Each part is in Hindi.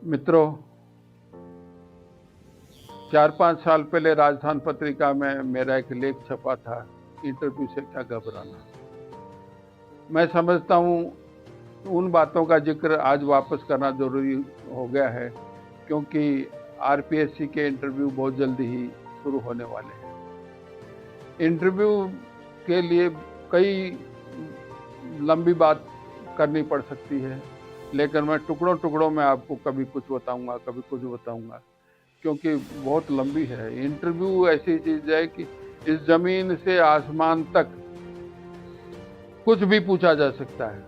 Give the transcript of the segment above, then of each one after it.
मित्रों, 4-5 साल पहले राजस्थान पत्रिका में मेरा एक लेख छपा था, इंटरव्यू से क्या घबराना। मैं समझता हूँ उन बातों का जिक्र आज वापस करना जरूरी हो गया है, क्योंकि आरपीएससी के इंटरव्यू बहुत जल्दी ही शुरू होने वाले हैं। इंटरव्यू के लिए कई लंबी बात करनी पड़ सकती है, लेकिन मैं टुकड़ों टुकड़ों में आपको कभी कुछ बताऊंगा, कभी कुछ बताऊंगा, क्योंकि बहुत लंबी है। इंटरव्यू ऐसी चीज है कि इस जमीन से आसमान तक कुछ भी पूछा जा सकता है।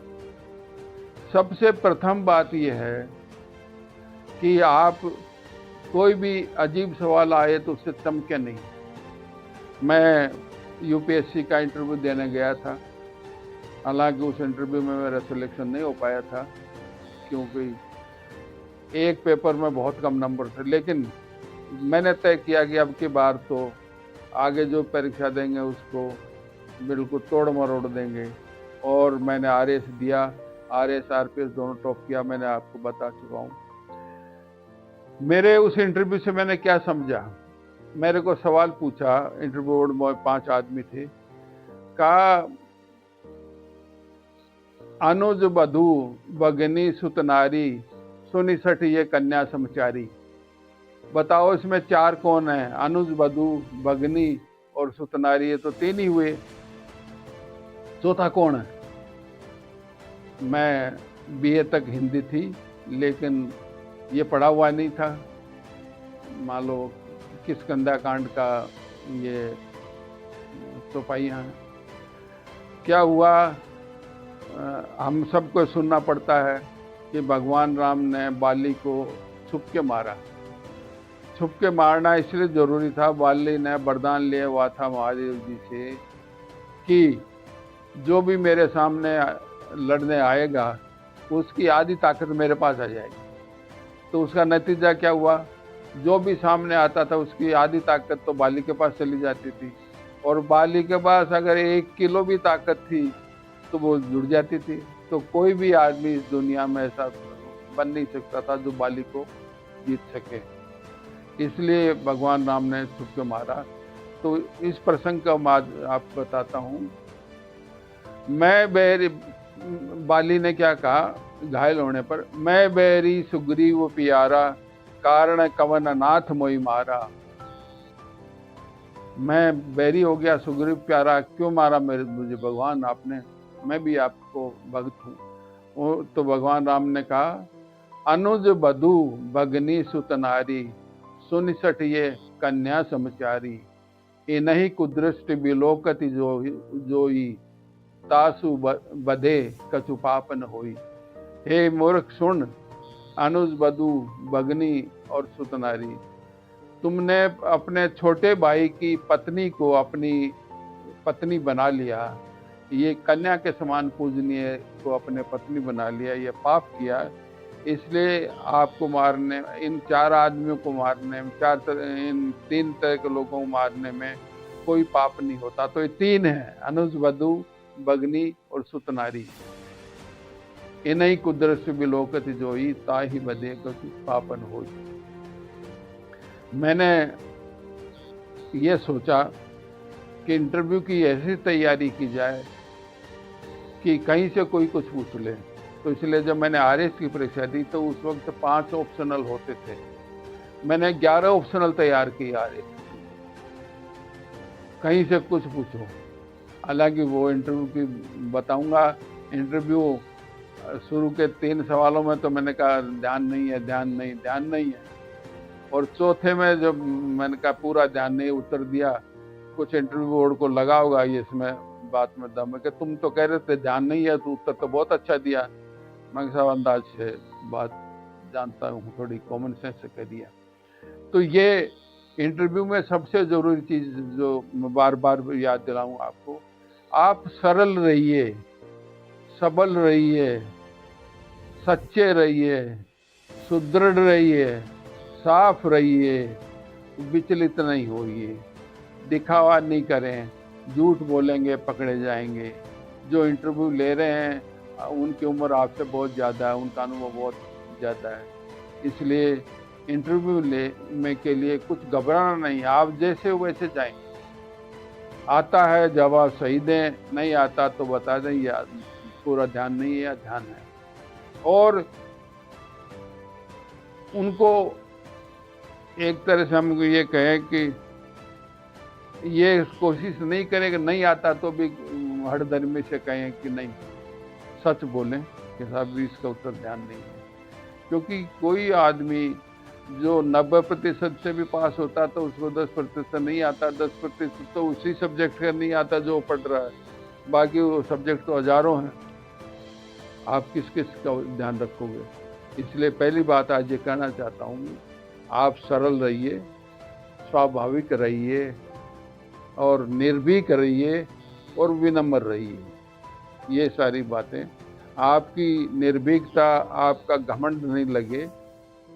सबसे प्रथम बात यह है कि आप कोई भी अजीब सवाल आए तो उससे चमके नहीं। मैं यूपीएससी का इंटरव्यू देने गया था, हालांकि उस इंटरव्यू में मेरा सिलेक्शन नहीं हो पाया था, क्योंकि एक पेपर में बहुत कम नंबर थे। लेकिन मैंने तय किया कि अब की बार तो आगे जो परीक्षा देंगे उसको बिल्कुल तोड़ मरोड़ देंगे, और मैंने आरएस दिया। आरएस आरपीएस दोनों टॉप किया, मैंने आपको बता चुका हूँ। मेरे उस इंटरव्यू से मैंने क्या समझा, मेरे को सवाल पूछा, इंटरव्यू बोर्ड में 5 आदमी थे। कहा, अनुज बधू भगनी सुतनारी सुनि सठ ये कन्या समचारी। बताओ इसमें 4 कौन है? अनुज, बधू, भगनी और सुतनारी, ये तो 3 ही हुए, चौथा कौन है? मैं बीए तक हिंदी थी, लेकिन ये पढ़ा हुआ नहीं था। मान लो किष्किंधा कांड का ये चौपाइयाँ हैं। क्या हुआ, हम सबको सुनना पड़ता है कि भगवान राम ने बाली को छुप के मारा। छुप के मारना इसलिए जरूरी था, बाली ने वरदान लिया हुआ था महादेव जी से कि जो भी मेरे सामने लड़ने आएगा उसकी आधी ताकत मेरे पास आ जाएगी। तो उसका नतीजा क्या हुआ, जो भी सामने आता था उसकी आधी ताकत तो बाली के पास चली जाती थी, और बाली के पास अगर 1 किलो भी ताकत थी तो वो जुड़ जाती थी। तो कोई भी आदमी इस दुनिया में ऐसा बन नहीं सकता था जो बाली को जीत सके, इसलिए भगवान राम ने छुप के मारा। तो इस प्रसंग का आप बताता हूँ। मैं बैरी, बाली ने क्या कहा घायल होने पर, मैं बैरी सुग्रीव प्यारा कारण कवन नाथ मोई मारा। मैं बैरी हो गया, सुग्रीव प्यारा, क्यों मारा मुझे भगवान आपने? मैं भी आपको भक्त हूँ। तो भगवान राम ने कहा, अनुज बधू भगनी सुतनारी सुनि सठ ये कन्या समचारी। इन्हीं कुदृष्टि बिलोकति जोई तासु बधे कछु पाप न होई। हे मूर्ख सुन, अनुज, बधू, भगनी और सुतनारी, तुमने अपने छोटे भाई की पत्नी को अपनी पत्नी बना लिया, ये कन्या के समान पूजनीय को अपने पत्नी बना लिया, ये पाप किया। इसलिए आपको मारने, इन 4 आदमियों को मारने में, इन 3 तरह के लोगों को मारने में कोई पाप नहीं होता। तो ये 3 है, अनुज, बधू, भगनी और सुतनारी। इन्हीं कुदरत बिलोकत जोई ताहि बदे कछु पापन होई। मैंने ये सोचा कि इंटरव्यू की ऐसी तैयारी की जाए कि कहीं से कोई कुछ पूछ ले। तो इसलिए जब मैंने आरएस की परीक्षा दी तो उस वक्त 5 ऑप्शनल होते थे, मैंने 11 ऑप्शनल तैयार किए आरएस, कहीं से कुछ पूछो। हालांकि वो इंटरव्यू की बताऊंगा। इंटरव्यू शुरू के 3 सवालों में तो मैंने कहा ध्यान नहीं है, ध्यान नहीं है, और चौथे में जब मैंने कहा पूरा ध्यान नहीं, उत्तर दिया, कुछ इंटरव्यू बोर्ड को लगा होगा ये इसमें बात में दम है कि तुम तो कह रहे थे ध्यान नहीं है, तो उत्तर तो बहुत अच्छा दिया। मैं सब अंदाज से बात जानता हूँ, थोड़ी कॉमन सेंस से कह दिया। तो ये इंटरव्यू में सबसे जरूरी चीज जो मैं बार बार याद दिलाऊं आपको, आप सरल रहिए, सबल रहिए, सच्चे रहिए, सुदृढ़ रहिए, साफ रहिए, विचलित नहीं होइए, दिखावा नहीं करें, झूठ बोलेंगे पकड़े जाएंगे। जो इंटरव्यू ले रहे हैं उनकी उम्र आपसे बहुत ज़्यादा है, उनका अनुभव बहुत ज़्यादा है, इसलिए इंटरव्यू में के लिए कुछ घबराना नहीं, आप जैसे हो वैसे जाएं। आता है जवाब सही दें, नहीं आता तो बता दें या पूरा ध्यान नहीं है या ध्यान है। और उनको एक तरह से हम ये कहें कि ये कोशिश नहीं करें कि नहीं आता तो भी हठधर्मी से कहें कि नहीं, सच बोलें कि साहब भी इसका उत्तर ध्यान नहीं है। क्योंकि कोई आदमी जो 90% से भी पास होता तो उसको 10% नहीं आता, 10% तो उसी सब्जेक्ट का नहीं आता जो पढ़ रहा है, बाकी वो सब्जेक्ट तो हजारों हैं। आप किस किस का ध्यान रखोगे? इसलिए पहली बात आज ये कहना चाहता हूँ, आप सरल रहिए, स्वाभाविक रहिए और निर्भीक रहिए और विनम्र रहिए। ये सारी बातें, आपकी निर्भीकता आपका घमंड नहीं लगे,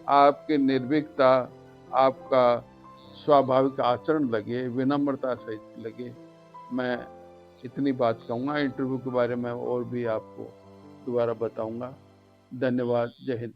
आपकी निर्भीकता आपका स्वाभाविक आचरण लगे, विनम्रता से लगे। मैं इतनी बात कहूँगा। इंटरव्यू के बारे में और भी आपको दोबारा बताऊंगा। धन्यवाद। जय हिंद।